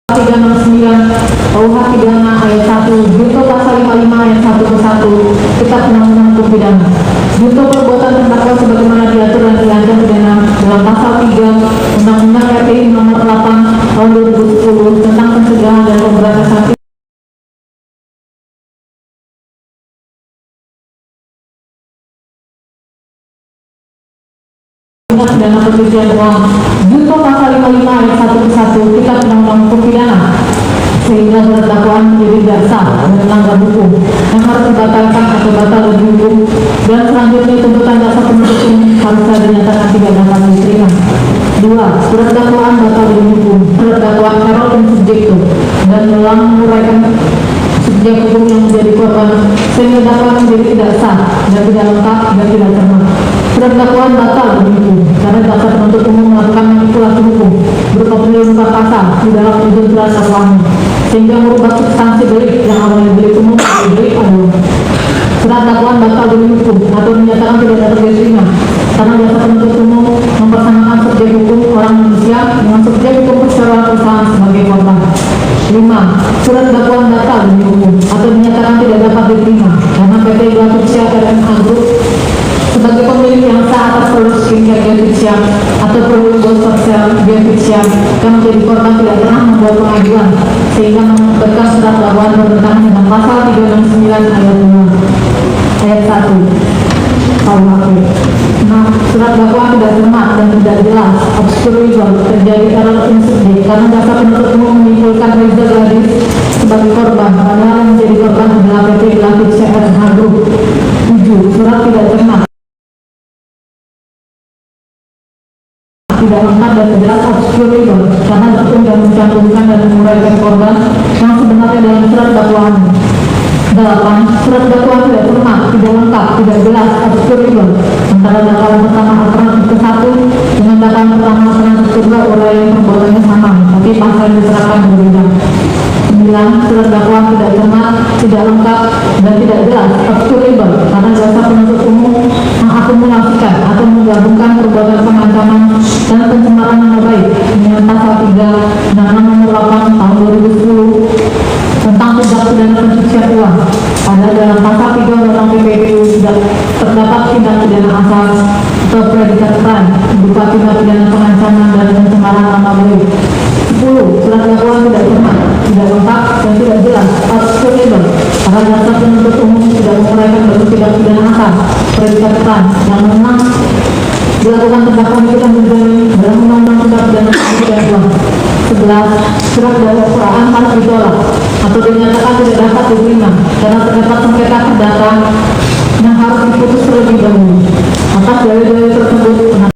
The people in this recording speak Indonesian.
369 KUH pidana ayat 1, junto pasal 55 ayat 1 ke 1 Kitab Undang-Undang Hukum Pidana. Junto perbuatan terdakwa sebagaimana diatur dan diancam pidana dalam pasal 3 Undang-Undang RI nomor 8 tahun 2010 tentang pencegahan dan pemberantasan pidana pencucian uang, junto pasal 55 ayat 1 ke 1 Kitab Undang-Undang Hukum Pidana, sehingga surat dakwaan menjadi tidak sah dan melanggar hukum yang harus dibatalkan atau batal demi hukum, dan selanjutnya tuntutan jaksa penuntut umum harus dinyatakan tidak dapat diterima. 2. Surat dakwaan batal demi hukum. Surat dakwaan teror dan subjektif dan menguraikan subjek hukum yang menjadi korban sehingga dakwaan menjadi tidak sah dan tidak lengkap dan tidak cermat. Surat dakwaan batal demi hukum karena jaksa penuntut umum melakukan manipulasi hukum berupa penyelundupan pasal di dalam ujung surat dakwaannya sehingga merubah substansi delik yang awalnya delik umum menjadi delik aduan. Surat dakwaan batal demi hukum atau dinyatakan tidak dapat diterima karena jaksa penuntut umum mempersamakan subjek hukum orang manusia dengan subjek hukum perseroan perusahaan sebagai korban. 5. Surat dakwaan batal demi hukum atau dinyatakan tidak dapat diterima karena PT Grafitsia RMA Group sebagai pemilik yang sah atas produk skincare Grafitsia atau produk bosforcel Grafitsia yang menjadi korban tidak pernah membuat pengajuan sehingga mengakibatkan surat dakwaan bertentangan dengan pasal 369 ayat 2 ayat 1 KUHP. 6. Surat dakwaan tidak cermat dan tidak jelas, obscure legal, terjadi error in subject karena jaksa penuntut umum menyimpulkan Reza Gadis sebagai korban padahal yang menjadi korban adalah PT Grafitsia RMA Group. 7. Surat tidak cermat, tidak lengkap dan jelas, obscure legal karena hukum yang mencantumkan dan menguraikan korban yang sebenarnya dalam surat dakwaan. 8. Surat dakwaan tidak cermat, tidak lengkap, tidak jelas, obscure legal antara dakwaan pertama alternatif ke 1 dengan dakwaan pertama alternatif kedua uraian perbuatannya sama tapi pasal yang diserahkan berbeda. 9. Surat dakwaan tidak cermat, tidak lengkap, dan tidak jelas, obscure legal karena jaksa penuntut umum mengakumulasikan atau menggabungkan perbuatan pengancaman dan pencemaran nama baik dengan pasal 3 Undang-Undang nomor 8 tahun 2010 tentang tindak pidana pencucian uang. Pada dalam pasal 3 Undang-Undang PPDU tidak terdapat tindak pidana asal atau predikat crime berupa tindak pidana pengancaman dan pencemaran nama baik. 10. Surat dakwaan tidak cermat, tidak lengkap, dan tidak jelas, obscure legal karena jaksa penuntut umum tidak menguraikan bentuk tindak pidana asal predikat crime yang memang dilakukan terdakwa Nikita Mirzani dalam Undang-Undang Tindak Pidana Pencucian Uang. 11. Surat dakwaan harus ditolak atau dinyatakan tidak dapat diterima karena terdapat sengketa perdata